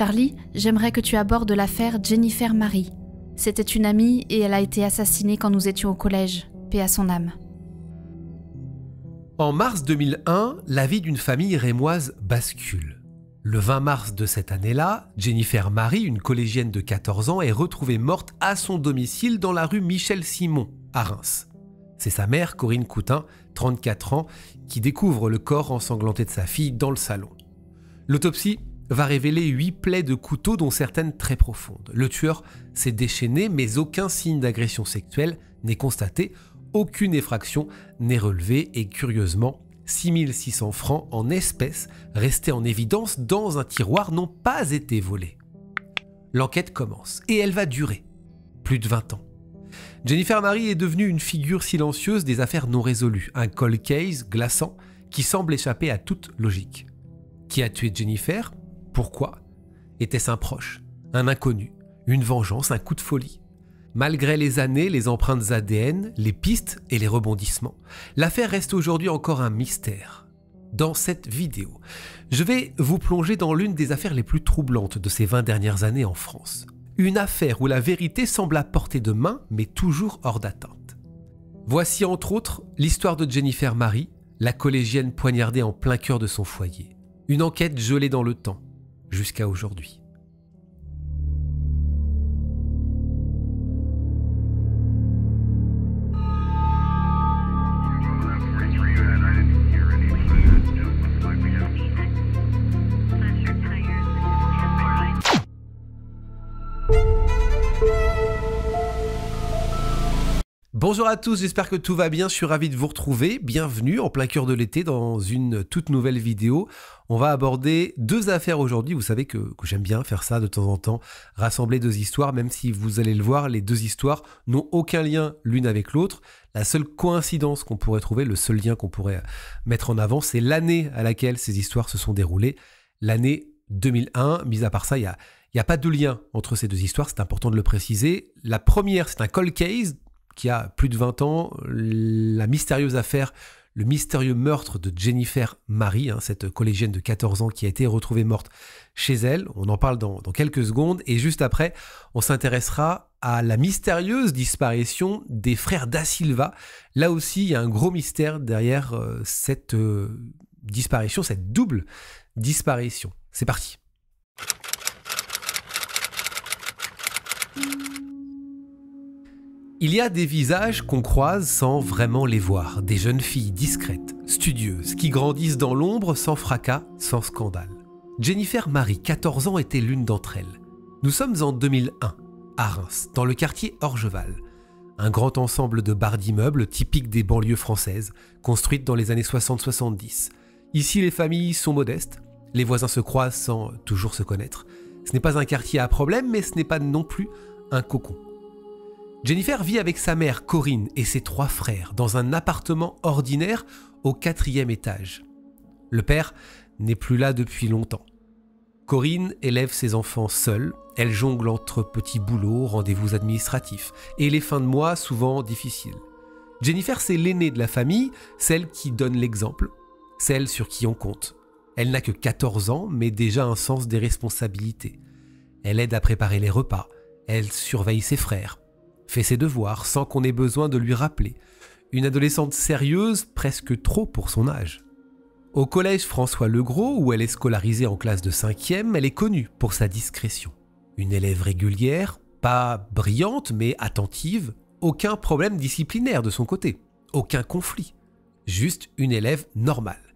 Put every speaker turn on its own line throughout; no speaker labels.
Charlie, j'aimerais que tu abordes l'affaire Jennifer Marie. C'était une amie et elle a été assassinée quand nous étions au collège. Paix à son âme.
En mars 2001, la vie d'une famille rémoise bascule. Le 20 mars de cette année-là, Jennifer Marie, une collégienne de 14 ans, est retrouvée morte à son domicile dans la rue Michel-Simon, à Reims. C'est sa mère, Corinne Coutin, 34 ans, qui découvre le corps ensanglanté de sa fille dans le salon. L'autopsie va révéler 8 plaies de couteau, dont certaines très profondes. Le tueur s'est déchaîné, mais aucun signe d'agression sexuelle n'est constaté, aucune effraction n'est relevée et curieusement, 6 600 francs en espèces restés en évidence dans un tiroir n'ont pas été volés. L'enquête commence et elle va durer plus de 20 ans. Jennifer Marie est devenue une figure silencieuse des affaires non résolues, un cold case glaçant qui semble échapper à toute logique. Qui a tué Jennifer ? Pourquoi ? Était-ce un proche, un inconnu, une vengeance, un coup de folie ? Malgré les années, les empreintes ADN, les pistes et les rebondissements, l'affaire reste aujourd'hui encore un mystère. Dans cette vidéo, je vais vous plonger dans l'une des affaires les plus troublantes de ces 20 dernières années en France. Une affaire où la vérité semble à portée de main, mais toujours hors d'atteinte. Voici entre autres l'histoire de Jennifer Marie, la collégienne poignardée en plein cœur de son foyer. Une enquête gelée dans le temps, jusqu'à aujourd'hui. Bonjour à tous, j'espère que tout va bien, je suis ravi de vous retrouver. Bienvenue en plein cœur de l'été dans une toute nouvelle vidéo. On va aborder 2 affaires aujourd'hui, vous savez que j'aime bien faire ça de temps en temps, rassembler 2 histoires, même si vous allez le voir, les 2 histoires n'ont aucun lien l'une avec l'autre. La seule coïncidence qu'on pourrait trouver, le seul lien qu'on pourrait mettre en avant, c'est l'année à laquelle ces histoires se sont déroulées, l'année 2001. Mis à part ça, il n'y a pas de lien entre ces 2 histoires, c'est important de le préciser. La première, c'est un cold case, qui a plus de 20 ans, la mystérieuse affaire, le mystérieux meurtre de Jennifer Marie, cette collégienne de 14 ans qui a été retrouvée morte chez elle. On en parle dans quelques secondes. Et juste après, on s'intéressera à la mystérieuse disparition des frères Da Silva. Là aussi, il y a un gros mystère derrière cette disparition, cette double disparition. C'est parti. Il y a des visages qu'on croise sans vraiment les voir, des jeunes filles discrètes, studieuses, qui grandissent dans l'ombre sans fracas, sans scandale. Jennifer Marie, 14 ans, était l'une d'entre elles. Nous sommes en 2001, à Reims, dans le quartier Orgeval. Un grand ensemble de barres d'immeubles typiques des banlieues françaises, construites dans les années 60-70. Ici, les familles sont modestes, les voisins se croisent sans toujours se connaître. Ce n'est pas un quartier à problème, mais ce n'est pas non plus un cocon. Jennifer vit avec sa mère Corinne et ses 3 frères dans un appartement ordinaire au 4e étage. Le père n'est plus là depuis longtemps. Corinne élève ses enfants seule, elle jongle entre petits boulots, rendez-vous administratifs et les fins de mois souvent difficiles. Jennifer, c'est l'aînée de la famille, celle qui donne l'exemple, celle sur qui on compte. Elle n'a que 14 ans mais déjà un sens des responsabilités. Elle aide à préparer les repas, elle surveille ses frères, fait ses devoirs sans qu'on ait besoin de lui rappeler. Une adolescente sérieuse, presque trop pour son âge. Au collège François Legros, où elle est scolarisée en classe de 5e, elle est connue pour sa discrétion. Une élève régulière, pas brillante mais attentive, aucun problème disciplinaire de son côté, aucun conflit. Juste une élève normale.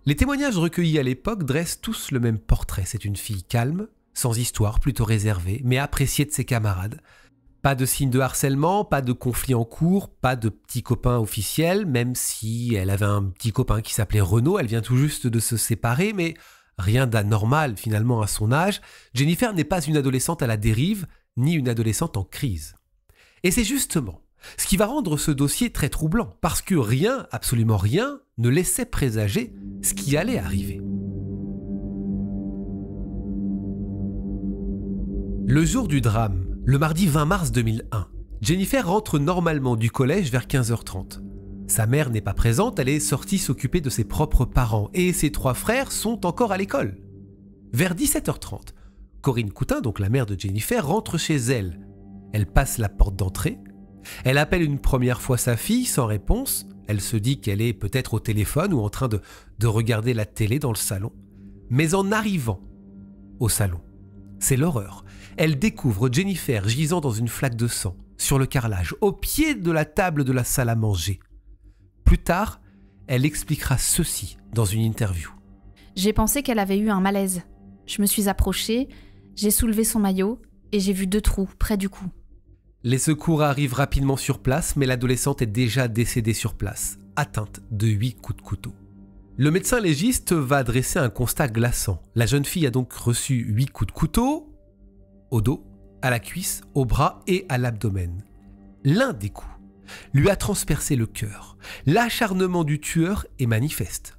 Les témoignages recueillis à l'époque dressent tous le même portrait. C'est une fille calme, sans histoire, plutôt réservée, mais appréciée de ses camarades. Pas de signe de harcèlement, pas de conflit en cours, pas de petit copain officiel, même si elle avait un petit copain qui s'appelait Renaud, elle vient tout juste de se séparer, mais rien d'anormal finalement à son âge. Jennifer n'est pas une adolescente à la dérive, ni une adolescente en crise. Et c'est justement ce qui va rendre ce dossier très troublant, parce que rien, absolument rien, ne laissait présager ce qui allait arriver. Le jour du drame, le mardi 20 mars 2001, Jennifer rentre normalement du collège vers 15h30. Sa mère n'est pas présente, elle est sortie s'occuper de ses propres parents et ses 3 frères sont encore à l'école. Vers 17h30, Corinne Coutin, donc la mère de Jennifer, rentre chez elle. Elle passe la porte d'entrée. Elle appelle une première fois sa fille sans réponse. Elle se dit qu'elle est peut-être au téléphone ou en train de regarder la télé dans le salon. Mais en arrivant au salon, c'est l'horreur. Elle découvre Jennifer gisant dans une flaque de sang, sur le carrelage, au pied de la table de la salle à manger. Plus tard, elle expliquera ceci dans une interview.
J'ai pensé qu'elle avait eu un malaise. Je me suis approchée, j'ai soulevé son maillot et j'ai vu 2 trous près du cou.
Les secours arrivent rapidement sur place, mais l'adolescente est déjà décédée sur place, atteinte de 8 coups de couteau. Le médecin légiste va dresser un constat glaçant. La jeune fille a donc reçu 8 coups de couteau au dos, à la cuisse, au bras et à l'abdomen. L'un des coups lui a transpercé le cœur. L'acharnement du tueur est manifeste.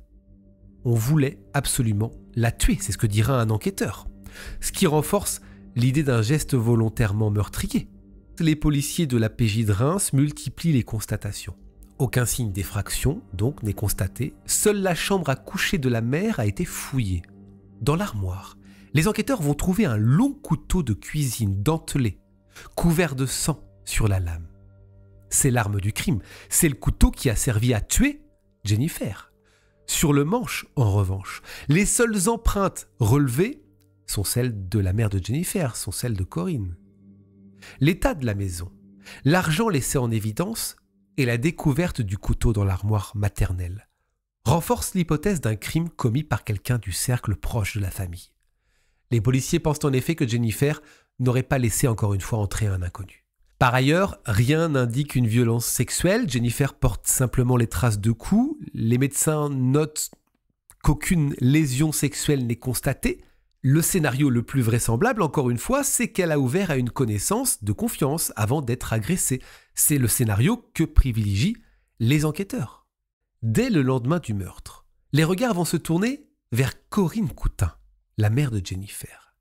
On voulait absolument la tuer, c'est ce que dira un enquêteur. Ce qui renforce l'idée d'un geste volontairement meurtrier. Les policiers de la PJ de Reims multiplient les constatations. Aucun signe d'effraction, donc, n'est constaté. Seule la chambre à coucher de la mère a été fouillée. Dans l'armoire, les enquêteurs vont trouver un long couteau de cuisine dentelé, couvert de sang sur la lame. C'est l'arme du crime. C'est le couteau qui a servi à tuer Jennifer. Sur le manche, en revanche, les seules empreintes relevées sont celles de la mère de Jennifer, sont celles de Corinne. L'état de la maison, l'argent laissé en évidence et la découverte du couteau dans l'armoire maternelle renforcent l'hypothèse d'un crime commis par quelqu'un du cercle proche de la famille. Les policiers pensent en effet que Jennifer n'aurait pas laissé encore une fois entrer un inconnu. Par ailleurs, rien n'indique une violence sexuelle. Jennifer porte simplement les traces de coups. Les médecins notent qu'aucune lésion sexuelle n'est constatée. Le scénario le plus vraisemblable, encore une fois, c'est qu'elle a ouvert à une connaissance de confiance avant d'être agressée. C'est le scénario que privilégient les enquêteurs. Dès le lendemain du meurtre, les regards vont se tourner vers Corinne Coutin, la mère de Jennifer.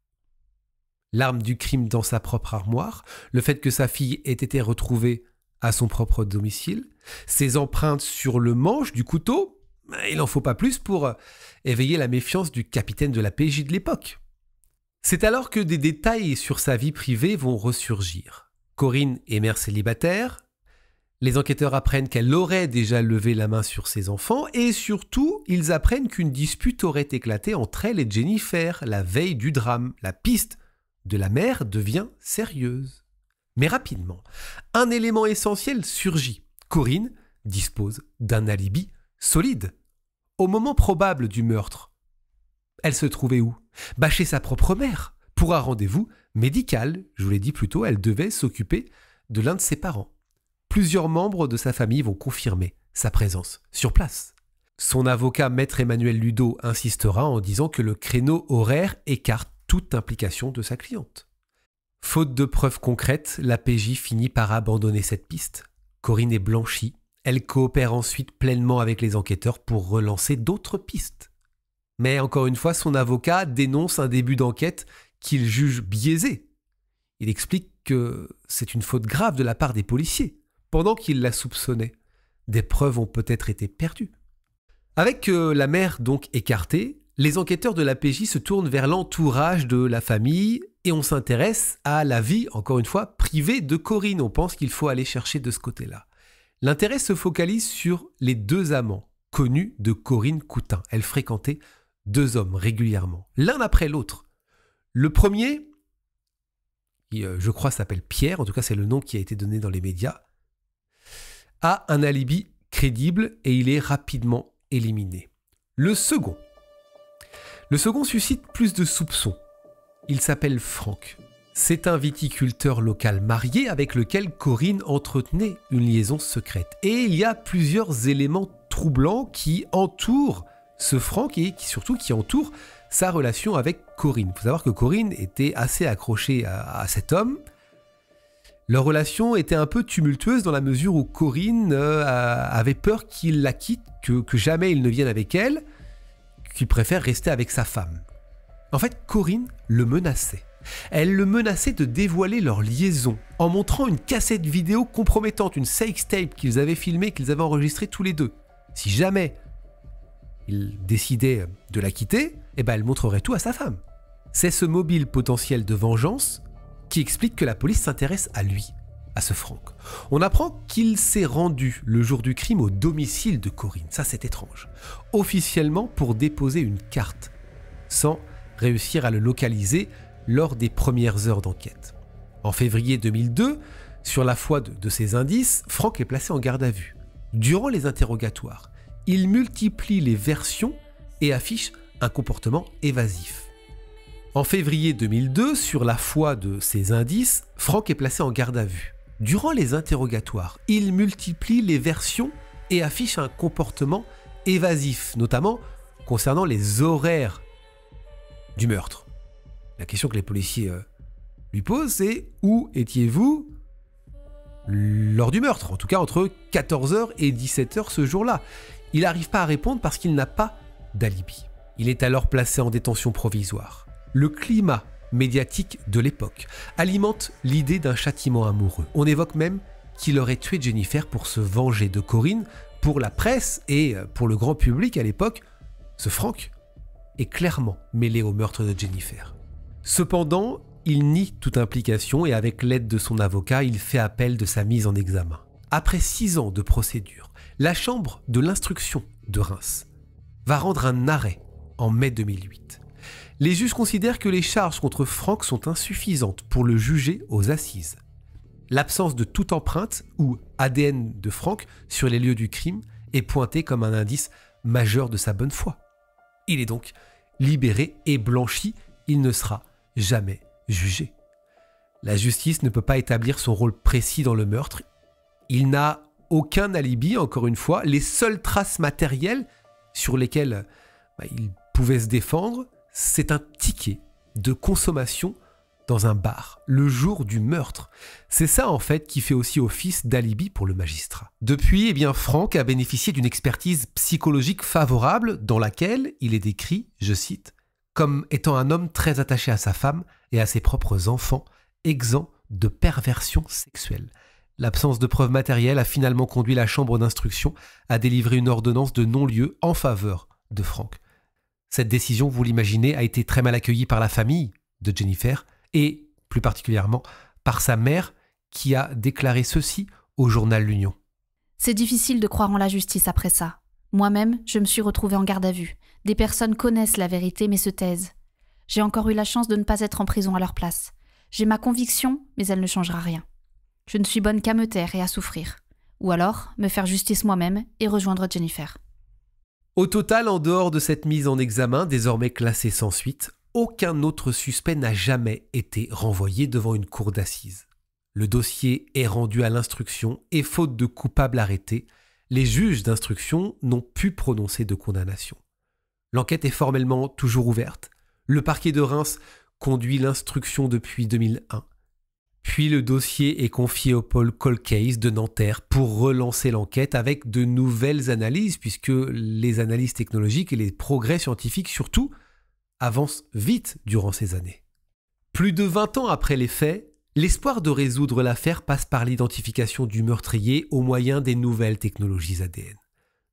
L'arme du crime dans sa propre armoire, le fait que sa fille ait été retrouvée à son propre domicile, ses empreintes sur le manche du couteau, il n'en faut pas plus pour éveiller la méfiance du capitaine de la PJ de l'époque. C'est alors que des détails sur sa vie privée vont ressurgir. Corinne est mère célibataire, les enquêteurs apprennent qu'elle aurait déjà levé la main sur ses enfants et surtout, ils apprennent qu'une dispute aurait éclaté entre elle et Jennifer la veille du drame. La piste de la mère devient sérieuse. Mais rapidement, un élément essentiel surgit. Corinne dispose d'un alibi solide. Au moment probable du meurtre, elle se trouvait où ? Chez sa propre mère, pour un rendez-vous médical. Je vous l'ai dit plus tôt, elle devait s'occuper de l'un de ses parents. Plusieurs membres de sa famille vont confirmer sa présence sur place. Son avocat, maître Emmanuel Ludo, insistera en disant que le créneau horaire écarte toute implication de sa cliente. Faute de preuves concrètes, la PJ finit par abandonner cette piste. Corinne est blanchie. Elle coopère ensuite pleinement avec les enquêteurs pour relancer d'autres pistes. Mais encore une fois, son avocat dénonce un début d'enquête qu'il juge biaisé. Il explique que c'est une faute grave de la part des policiers. Pendant qu'il la soupçonnait, des preuves ont peut-être été perdues. Avec la mère donc écartée, les enquêteurs de la PJ se tournent vers l'entourage de la famille et on s'intéresse à la vie, encore une fois, privée de Corinne. On pense qu'il faut aller chercher de ce côté-là. L'intérêt se focalise sur les 2 amants connus de Corinne Coutin. Elle fréquentait 2 hommes régulièrement, l'un après l'autre. Le premier, qui je crois s'appelle Pierre, en tout cas c'est le nom qui a été donné dans les médias, a un alibi crédible et il est rapidement éliminé. Le second suscite plus de soupçons. Il s'appelle Franck. C'est un viticulteur local marié avec lequel Corinne entretenait une liaison secrète. Et il y a plusieurs éléments troublants qui entourent ce Franck et qui entourent sa relation avec Corinne. Il faut savoir que Corinne était assez accrochée à cet homme. Leur relation était un peu tumultueuse dans la mesure où Corinne avait peur qu'il la quitte, que jamais il ne vienne avec elle, qu'il préfère rester avec sa femme. En fait, Corinne le menaçait. Elle le menaçait de dévoiler leur liaison en montrant une cassette vidéo compromettante, une sextape qu'ils avaient filmée, qu'ils avaient enregistrée tous les deux. Si jamais il décidait de la quitter, elle montrerait tout à sa femme. C'est ce mobile potentiel de vengeance qui explique que la police s'intéresse à lui, à ce Frank. On apprend qu'il s'est rendu le jour du crime au domicile de Corinne, ça c'est étrange, officiellement pour déposer une carte, sans réussir à le localiser lors des premières heures d'enquête. En février 2002, sur la foi de ces indices, Frank est placé en garde à vue. Durant les interrogatoires, il multiplie les versions et affiche un comportement évasif. En février 2002, sur la foi de ces indices, Frank est placé en garde à vue. Durant les interrogatoires, il multiplie les versions et affiche un comportement évasif, notamment concernant les horaires du meurtre. La question que les policiers lui posent, c'est « Où étiez-vous lors du meurtre ?» En tout cas, entre 14h et 17h ce jour-là. Il n'arrive pas à répondre parce qu'il n'a pas d'alibi. Il est alors placé en détention provisoire. Le climat médiatique de l'époque alimente l'idée d'un châtiment amoureux. On évoque même qu'il aurait tué Jennifer pour se venger de Corinne. Pour la presse et pour le grand public à l'époque, ce Frank est clairement mêlé au meurtre de Jennifer. Cependant, il nie toute implication et avec l'aide de son avocat, il fait appel de sa mise en examen. Après 6 ans de procédure, la chambre de l'instruction de Reims va rendre un arrêt en mai 2008. Les juges considèrent que les charges contre Frank sont insuffisantes pour le juger aux assises. L'absence de toute empreinte ou ADN de Frank sur les lieux du crime est pointée comme un indice majeur de sa bonne foi. Il est donc libéré et blanchi, il ne sera jamais jugé. La justice ne peut pas établir son rôle précis dans le meurtre. Il n'a aucun alibi, encore une fois. Les seules traces matérielles sur lesquelles il pouvait se défendre, c'est un ticket de consommation dans un bar, le jour du meurtre. C'est ça en fait qui fait aussi office d'alibi pour le magistrat. Depuis, Frank a bénéficié d'une expertise psychologique favorable dans laquelle il est décrit, je cite, comme étant un homme très attaché à sa femme et à ses propres enfants, exempt de perversion sexuelle. L'absence de preuves matérielles a finalement conduit la chambre d'instruction à délivrer une ordonnance de non-lieu en faveur de Frank. Cette décision, vous l'imaginez, a été très mal accueillie par la famille de Jennifer et plus particulièrement par sa mère qui a déclaré ceci au journal L'Union.
C'est difficile de croire en la justice après ça. Moi-même, je me suis retrouvée en garde à vue. Des personnes connaissent la vérité mais se taisent. J'ai encore eu la chance de ne pas être en prison à leur place. J'ai ma conviction, mais elle ne changera rien. Je ne suis bonne qu'à me taire et à souffrir. Ou alors, me faire justice moi-même et rejoindre Jennifer.
Au total, en dehors de cette mise en examen, désormais classée sans suite, aucun autre suspect n'a jamais été renvoyé devant une cour d'assises. Le dossier est rendu à l'instruction et faute de coupable arrêté, les juges d'instruction n'ont pu prononcer de condamnation. L'enquête est formellement toujours ouverte. Le parquet de Reims conduit l'instruction depuis 2001. Puis le dossier est confié au pôle Cold Case de Nanterre pour relancer l'enquête avec de nouvelles analyses, puisque les analyses technologiques et les progrès scientifiques surtout avancent vite durant ces années. Plus de 20 ans après les faits, l'espoir de résoudre l'affaire passe par l'identification du meurtrier au moyen des nouvelles technologies ADN.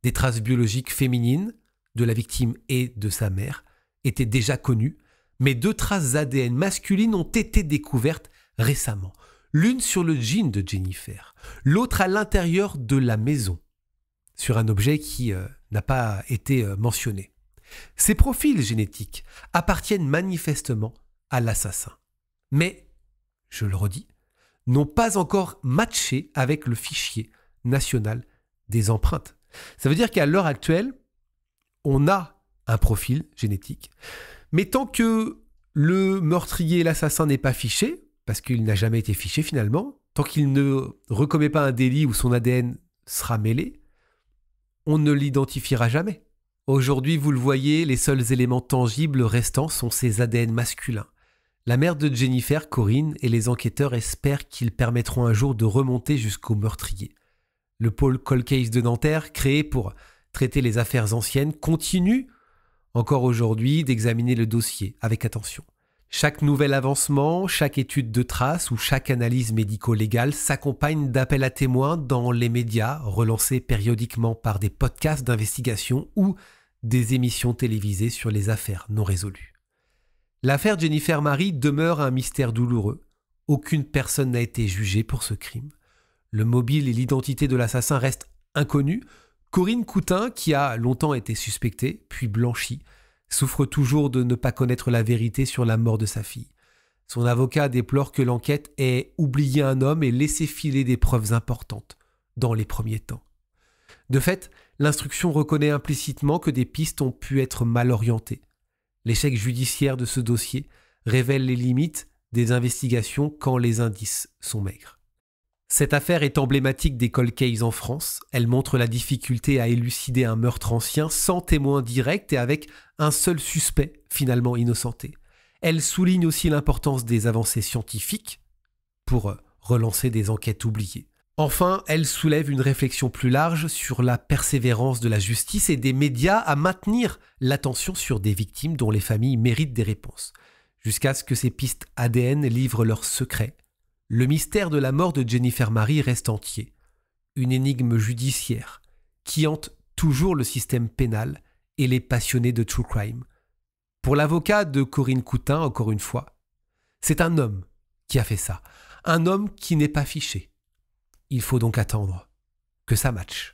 Des traces biologiques féminines de la victime et de sa mère étaient déjà connues, mais 2 traces ADN masculines ont été découvertes récemment. L'une sur le jean de Jennifer, l'autre à l'intérieur de la maison, sur un objet qui n'a pas été mentionné. Ces profils génétiques appartiennent manifestement à l'assassin. Mais, je le redis, n'ont pas encore matché avec le fichier national des empreintes. Ça veut dire qu'à l'heure actuelle, on a un profil génétique, mais tant que le meurtrier et l'assassin n'est pas fiché, parce qu'il n'a jamais été fiché finalement, tant qu'il ne recommet pas un délit où son ADN sera mêlé, on ne l'identifiera jamais. Aujourd'hui, vous le voyez, les seuls éléments tangibles restants sont ces ADN masculins. La mère de Jennifer, Corinne, et les enquêteurs espèrent qu'ils permettront un jour de remonter jusqu'au meurtrier. Le pôle Cold Case de Nanterre, créé pour traiter les affaires anciennes, continue encore aujourd'hui d'examiner le dossier avec attention. Chaque nouvel avancement, chaque étude de traces ou chaque analyse médico-légale s'accompagne d'appels à témoins dans les médias, relancés périodiquement par des podcasts d'investigation ou des émissions télévisées sur les affaires non résolues. L'affaire Jennifer Marie demeure un mystère douloureux. Aucune personne n'a été jugée pour ce crime. Le mobile et l'identité de l'assassin restent inconnus. Corinne Coutin, qui a longtemps été suspectée, puis blanchie, souffre toujours de ne pas connaître la vérité sur la mort de sa fille. Son avocat déplore que l'enquête ait oublié un homme et laissé filer des preuves importantes dans les premiers temps. De fait, l'instruction reconnaît implicitement que des pistes ont pu être mal orientées. L'échec judiciaire de ce dossier révèle les limites des investigations quand les indices sont maigres. Cette affaire est emblématique des cold cases en France. Elle montre la difficulté à élucider un meurtre ancien sans témoin direct et avec un seul suspect finalement innocenté. Elle souligne aussi l'importance des avancées scientifiques pour relancer des enquêtes oubliées. Enfin, elle soulève une réflexion plus large sur la persévérance de la justice et des médias à maintenir l'attention sur des victimes dont les familles méritent des réponses. Jusqu'à ce que ces pistes ADN livrent leurs secrets, le mystère de la mort de Jennifer Marie reste entier. Une énigme judiciaire qui hante toujours le système pénal et les passionnés de true crime. Pour l'avocat de Corinne Coutin, encore une fois, c'est un homme qui a fait ça. Un homme qui n'est pas fiché. Il faut donc attendre que ça matche.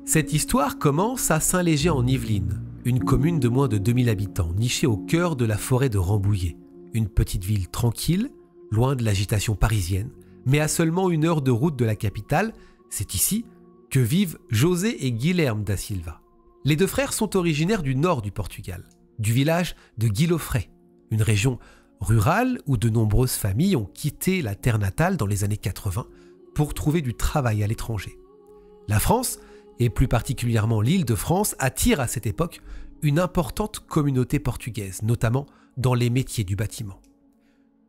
Cette histoire commence à Saint-Léger-en-Yvelines, une commune de moins de 2000 habitants, nichée au cœur de la forêt de Rambouillet. Une petite ville tranquille, loin de l'agitation parisienne, mais à seulement 1 heure de route de la capitale. C'est ici que vivent José et Guilherme da Silva. Les 2 frères sont originaires du nord du Portugal, du village de Guilofré, une région rurale où de nombreuses familles ont quitté la terre natale dans les années 80 pour trouver du travail à l'étranger. La France, et plus particulièrement l'Île-de-France, attire à cette époque une importante communauté portugaise, notamment dans les métiers du bâtiment.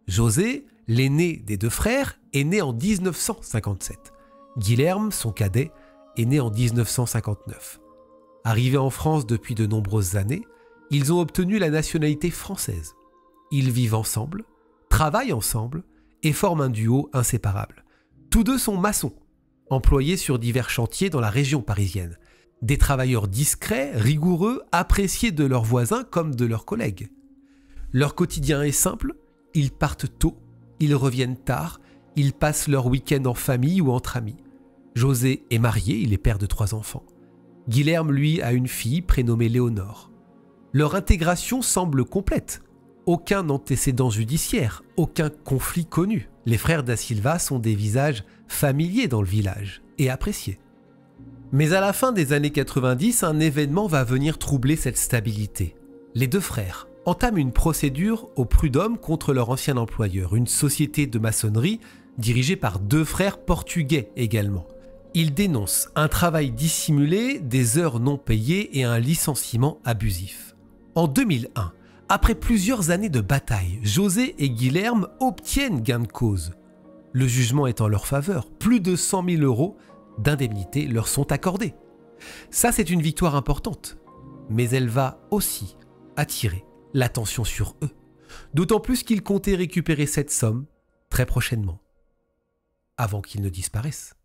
José, l'aîné des 2 frères, est né en 1957. Guilherme, son cadet, est né en 1959. Arrivés en France depuis de nombreuses années, ils ont obtenu la nationalité française. Ils vivent ensemble, travaillent ensemble et forment un duo inséparable. Tous 2 sont maçons, employés sur divers chantiers dans la région parisienne. Des travailleurs discrets, rigoureux, appréciés de leurs voisins comme de leurs collègues. Leur quotidien est simple, ils partent tôt, ils reviennent tard, ils passent leur week-end en famille ou entre amis. José est marié, il est père de 3 enfants. Guilherme, lui, a une fille prénommée Léonore. Leur intégration semble complète. Aucun antécédent judiciaire, aucun conflit connu. Les frères da Silva sont des visages familiers dans le village et appréciés. Mais à la fin des années 90, un événement va venir troubler cette stabilité. Les 2 frères entament une procédure au prud'homme contre leur ancien employeur, une société de maçonnerie dirigée par 2 frères portugais également. Ils dénoncent un travail dissimulé, des heures non payées et un licenciement abusif. En 2001, après plusieurs années de bataille, José et Guilherme obtiennent gain de cause. Le jugement est en leur faveur. Plus de 100 000 € d'indemnité leur sont accordés. Ça, c'est une victoire importante. Mais elle va aussi attirer l'attention sur eux. D'autant plus qu'ils comptaient récupérer cette somme très prochainement, avant qu'ils ne disparaissent.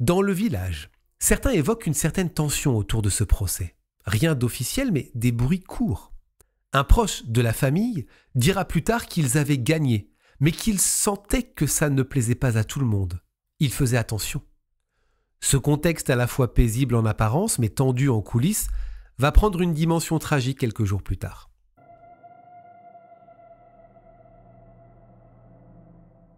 Dans le village, certains évoquent une certaine tension autour de ce procès. Rien d'officiel, mais des bruits courts. Un proche de la famille dira plus tard qu'ils avaient gagné, mais qu'ils sentaient que ça ne plaisait pas à tout le monde. Ils faisaient attention. Ce contexte à la fois paisible en apparence, mais tendu en coulisses, va prendre une dimension tragique quelques jours plus tard.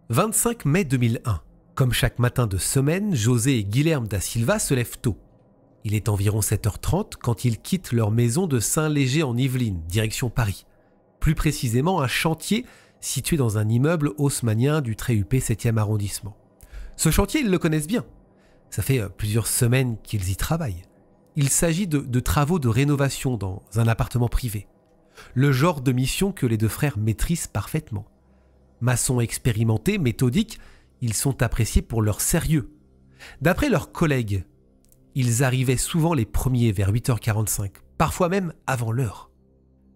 25 mai 2001. Comme chaque matin de semaine, José et Guilherme da Silva se lèvent tôt. Il est environ 7h30 quand ils quittent leur maison de Saint-Léger-en-Yvelines, direction Paris. Plus précisément, un chantier situé dans un immeuble haussmannien du très huppé 7e arrondissement. Ce chantier, ils le connaissent bien. Ça fait plusieurs semaines qu'ils y travaillent. Il s'agit de travaux de rénovation dans un appartement privé. Le genre de mission que les 2 frères maîtrisent parfaitement. Maçons expérimentés, méthodiques, ils sont appréciés pour leur sérieux. D'après leurs collègues, ils arrivaient souvent les premiers vers 8h45, parfois même avant l'heure.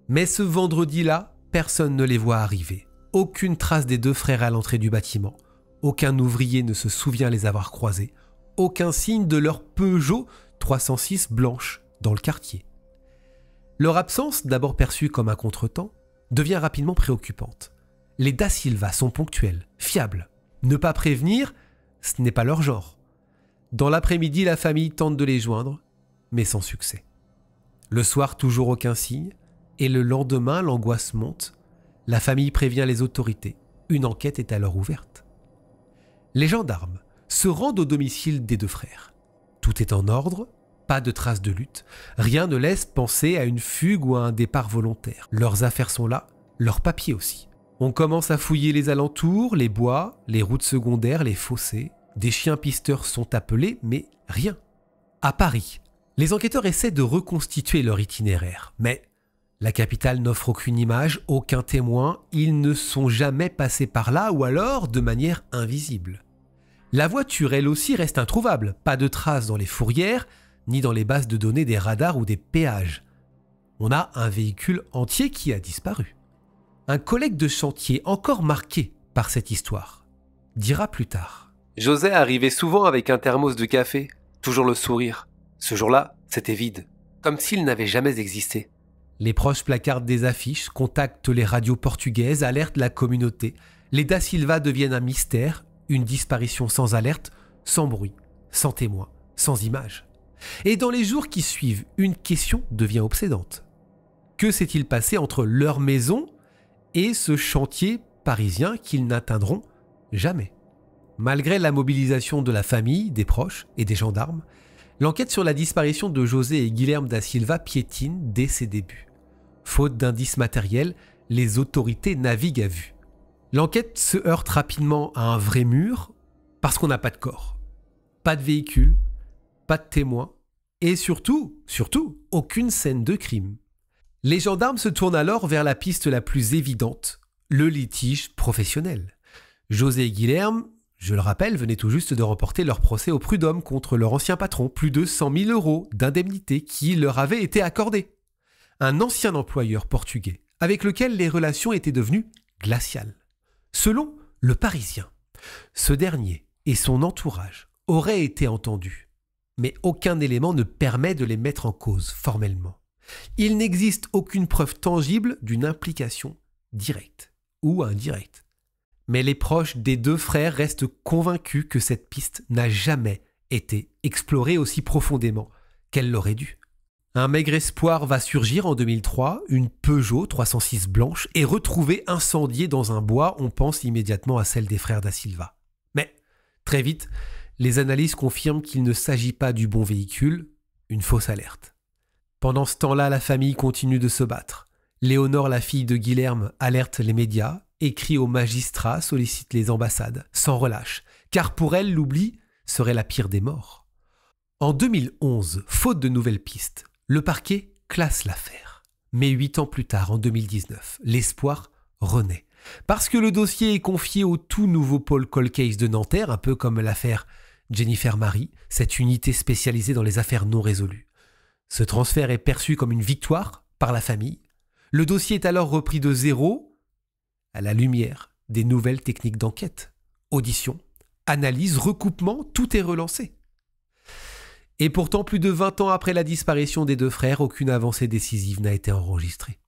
Mais ce vendredi-là, personne ne les voit arriver. Aucune trace des 2 frères à l'entrée du bâtiment. Aucun ouvrier ne se souvient les avoir croisés. Aucun signe de leur Peugeot 306 Blanche, dans le quartier. Leur absence, d'abord perçue comme un contretemps, devient rapidement préoccupante. Les Da Silva sont ponctuels, fiables. Ne pas prévenir, ce n'est pas leur genre. Dans l'après-midi, la famille tente de les joindre, mais sans succès. Le soir, toujours aucun signe, et le lendemain, l'angoisse monte. La famille prévient les autorités. Une enquête est alors ouverte. Les gendarmes se rendent au domicile des deux frères. Tout est en ordre, pas de traces de lutte, rien ne laisse penser à une fugue ou à un départ volontaire. Leurs affaires sont là, leurs papiers aussi. On commence à fouiller les alentours, les bois, les routes secondaires, les fossés. Des chiens pisteurs sont appelés, mais rien. À Paris, les enquêteurs essaient de reconstituer leur itinéraire, mais la capitale n'offre aucune image, aucun témoin, ils ne sont jamais passés par là ou alors de manière invisible. La voiture, elle aussi, reste introuvable, pas de traces dans les fourrières, ni dans les bases de données des radars ou des péages. On a un véhicule entier qui a disparu. Un collègue de chantier, encore marqué par cette histoire, dira plus tard:
José arrivait souvent avec un thermos de café, toujours le sourire. Ce jour-là, c'était vide, comme s'il n'avait jamais existé.
Les proches placardent des affiches, contactent les radios portugaises, alertent la communauté. Les Da Silva deviennent un mystère, une disparition sans alerte, sans bruit, sans témoin, sans image. Et dans les jours qui suivent, une question devient obsédante. Que s'est-il passé entre leur maison et ce chantier parisien qu'ils n'atteindront jamais? Malgré la mobilisation de la famille, des proches et des gendarmes, l'enquête sur la disparition de José et Guilherme Da Silva piétine dès ses débuts. Faute d'indices matériels, les autorités naviguent à vue. L'enquête se heurte rapidement à un vrai mur parce qu'on n'a pas de corps, pas de véhicule, pas de témoins et surtout, aucune scène de crime. Les gendarmes se tournent alors vers la piste la plus évidente, le litige professionnel. José et Guilherme, je le rappelle, venaient tout juste de remporter leur procès au prud'homme contre leur ancien patron, plus de 100 000 € d'indemnité qui leur avaient été accordés. Un ancien employeur portugais avec lequel les relations étaient devenues glaciales. Selon Le Parisien, ce dernier et son entourage auraient été entendus, mais aucun élément ne permet de les mettre en cause formellement. Il n'existe aucune preuve tangible d'une implication directe ou indirecte. Mais les proches des deux frères restent convaincus que cette piste n'a jamais été explorée aussi profondément qu'elle l'aurait dû. Un maigre espoir va surgir en 2003, une Peugeot 306 blanche est retrouvée incendiée dans un bois, on pense immédiatement à celle des frères Da Silva. Mais, très vite, les analyses confirment qu'il ne s'agit pas du bon véhicule, une fausse alerte. Pendant ce temps-là, la famille continue de se battre. Léonore, la fille de Guilherme, alerte les médias, écrit aux magistrats, sollicite les ambassades, sans relâche, car pour elle, l'oubli serait la pire des morts. En 2011, faute de nouvelles pistes, le parquet classe l'affaire. Mais 8 ans plus tard, en 2019, l'espoir renaît. Parce que le dossier est confié au tout nouveau pôle Cold Case de Nanterre, un peu comme l'affaire Jennifer Marie, cette unité spécialisée dans les affaires non résolues. Ce transfert est perçu comme une victoire par la famille. Le dossier est alors repris de zéro, à la lumière des nouvelles techniques d'enquête. Audition, analyse, recoupement, tout est relancé. Et pourtant, plus de 20 ans après la disparition des deux frères, aucune avancée décisive n'a été enregistrée.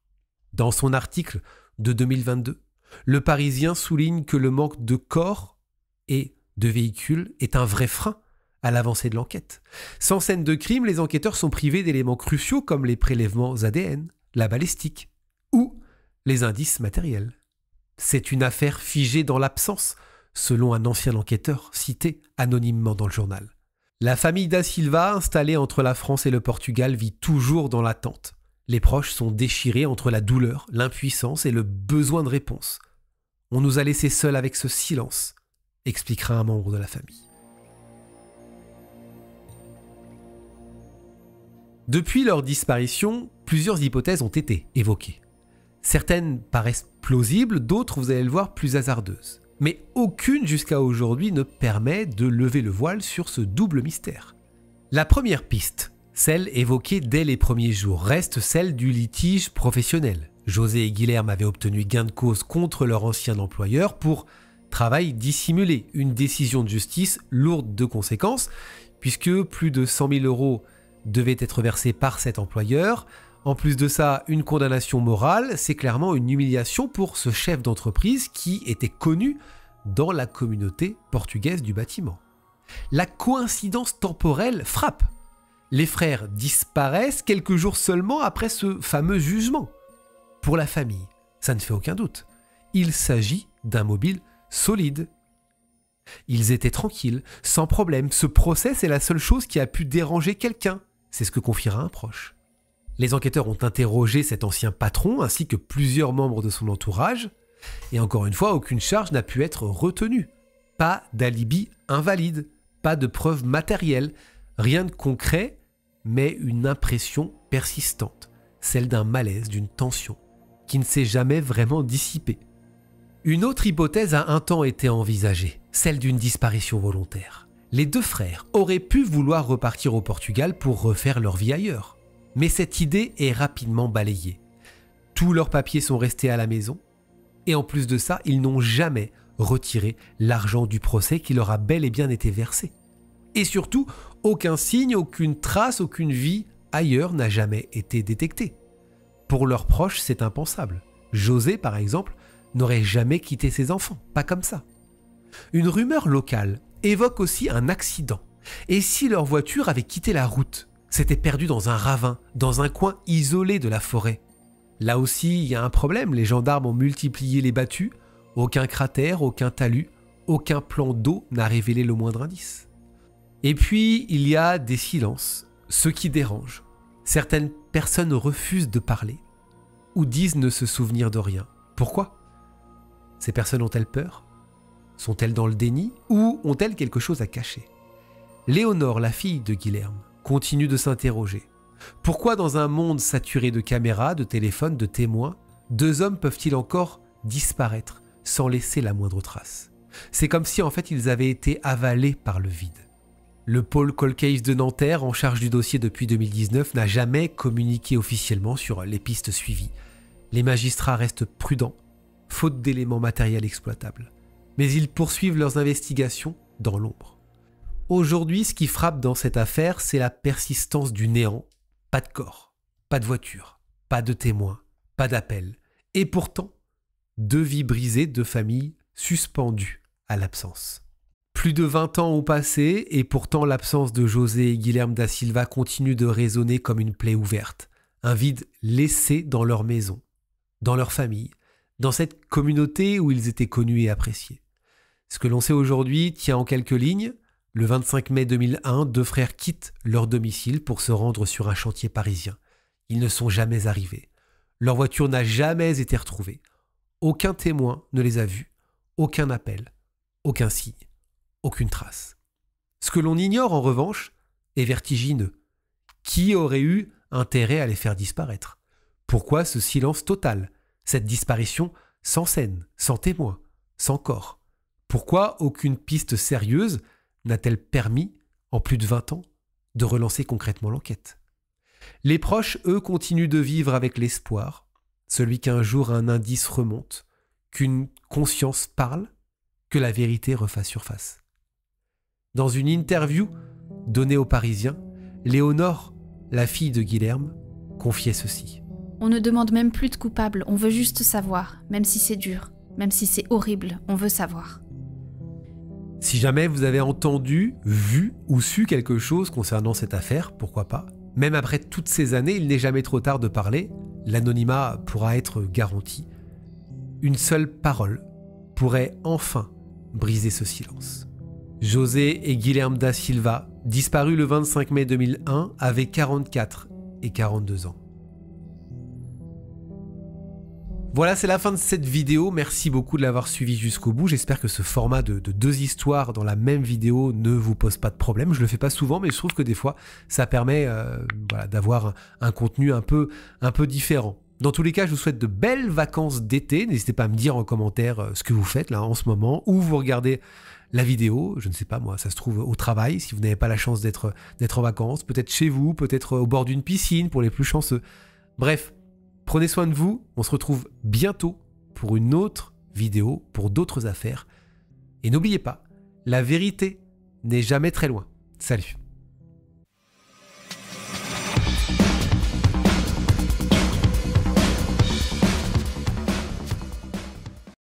Dans son article de 2022, Le Parisien souligne que le manque de corps et de véhicules est un vrai frein à l'avancée de l'enquête. Sans scène de crime, les enquêteurs sont privés d'éléments cruciaux comme les prélèvements ADN, la balistique ou les indices matériels. C'est une affaire figée dans l'absence, selon un ancien enquêteur cité anonymement dans le journal. La famille Da Silva, installée entre la France et le Portugal, vit toujours dans l'attente. Les proches sont déchirés entre la douleur, l'impuissance et le besoin de réponse. On nous a laissés seuls avec ce silence, expliquera un membre de la famille. Depuis leur disparition, plusieurs hypothèses ont été évoquées. Certaines paraissent plausibles, d'autres, vous allez le voir, plus hasardeuses. Mais aucune jusqu'à aujourd'hui ne permet de lever le voile sur ce double mystère. La première piste, celle évoquée dès les premiers jours, reste celle du litige professionnel. José et Guilherme avaient obtenu gain de cause contre leur ancien employeur pour travail dissimulé, une décision de justice lourde de conséquences, puisque plus de 100 000 € devait être versée par cet employeur. En plus de ça, une condamnation morale, c'est clairement une humiliation pour ce chef d'entreprise qui était connu dans la communauté portugaise du bâtiment. La coïncidence temporelle frappe. Les frères disparaissent quelques jours seulement après ce fameux jugement. Pour la famille, ça ne fait aucun doute. Il s'agit d'un mobile solide. Ils étaient tranquilles, sans problème. Ce procès, c'est la seule chose qui a pu déranger quelqu'un. C'est ce que confiera un proche. Les enquêteurs ont interrogé cet ancien patron ainsi que plusieurs membres de son entourage. Et encore une fois, aucune charge n'a pu être retenue. Pas d'alibi invalide, pas de preuves matérielles, rien de concret, mais une impression persistante, celle d'un malaise, d'une tension, qui ne s'est jamais vraiment dissipée. Une autre hypothèse a un temps été envisagée, celle d'une disparition volontaire. Les deux frères auraient pu vouloir repartir au Portugal pour refaire leur vie ailleurs. Mais cette idée est rapidement balayée. Tous leurs papiers sont restés à la maison, et en plus de ça, ils n'ont jamais retiré l'argent du procès qui leur a bel et bien été versé. Et surtout, aucun signe, aucune trace, aucune vie ailleurs n'a jamais été détectée. Pour leurs proches, c'est impensable. José, par exemple, n'aurait jamais quitté ses enfants, pas comme ça. Une rumeur locale évoque aussi un accident. Et si leur voiture avait quitté la route, s'était perdue dans un ravin, dans un coin isolé de la forêt? Là aussi, il y a un problème. Les gendarmes ont multiplié les battues. Aucun cratère, aucun talus, aucun plan d'eau n'a révélé le moindre indice. Et puis, il y a des silences, ce qui dérange. Certaines personnes refusent de parler ou disent ne se souvenir de rien. Pourquoi? Ces personnes ont-elles peur? Sont-elles dans le déni ou ont-elles quelque chose à cacher? Léonore, la fille de Guilherme, continue de s'interroger. Pourquoi dans un monde saturé de caméras, de téléphones, de témoins, deux hommes peuvent-ils encore disparaître sans laisser la moindre trace? C'est comme si en fait ils avaient été avalés par le vide. Le pôle Cold Case de Nanterre, en charge du dossier depuis 2019, n'a jamais communiqué officiellement sur les pistes suivies. Les magistrats restent prudents, faute d'éléments matériels exploitables. Mais ils poursuivent leurs investigations dans l'ombre. Aujourd'hui, ce qui frappe dans cette affaire, c'est la persistance du néant. Pas de corps, pas de voiture, pas de témoins, pas d'appel. Et pourtant, deux vies brisées, deux familles suspendues à l'absence. Plus de 20 ans ont passé et pourtant l'absence de José et Guilherme da Silva continue de résonner comme une plaie ouverte. Un vide laissé dans leur maison, dans leur famille, dans cette communauté où ils étaient connus et appréciés. Ce que l'on sait aujourd'hui tient en quelques lignes. Le 25 mai 2001, deux frères quittent leur domicile pour se rendre sur un chantier parisien. Ils ne sont jamais arrivés. Leur voiture n'a jamais été retrouvée. Aucun témoin ne les a vus. Aucun appel. Aucun signe. Aucune trace. Ce que l'on ignore en revanche est vertigineux. Qui aurait eu intérêt à les faire disparaître? Pourquoi ce silence total? Cette disparition sans scène, sans témoin, sans corps? Pourquoi aucune piste sérieuse n'a-t-elle permis, en plus de 20 ans, de relancer concrètement l'enquête? Les proches, eux, continuent de vivre avec l'espoir, celui qu'un jour un indice remonte, qu'une conscience parle, que la vérité refasse surface. Dans une interview donnée aux Parisiens, Léonore, la fille de Guilherme, confiait ceci.
On ne demande même plus de coupable, on veut juste savoir, même si c'est dur, même si c'est horrible, on veut savoir.
Si jamais vous avez entendu, vu ou su quelque chose concernant cette affaire, pourquoi pas? Même après toutes ces années, il n'est jamais trop tard de parler. L'anonymat pourra être garanti. Une seule parole pourrait enfin briser ce silence. José et Guilherme da Silva, disparus le 25 mai 2001, avaient 44 et 42 ans. Voilà, c'est la fin de cette vidéo. Merci beaucoup de l'avoir suivi jusqu'au bout. J'espère que ce format de deux histoires dans la même vidéo ne vous pose pas de problème. Je le fais pas souvent, mais je trouve que des fois, ça permet d'avoir un contenu un peu différent. Dans tous les cas, je vous souhaite de belles vacances d'été. N'hésitez pas à me dire en commentaire ce que vous faites là en ce moment, où vous regardez la vidéo. Je ne sais pas, moi, ça se trouve au travail, si vous n'avez pas la chance d'être en vacances, peut-être chez vous, peut-être au bord d'une piscine pour les plus chanceux. Bref. Prenez soin de vous, on se retrouve bientôt pour une autre vidéo, pour d'autres affaires. Et n'oubliez pas, la vérité n'est jamais très loin. Salut!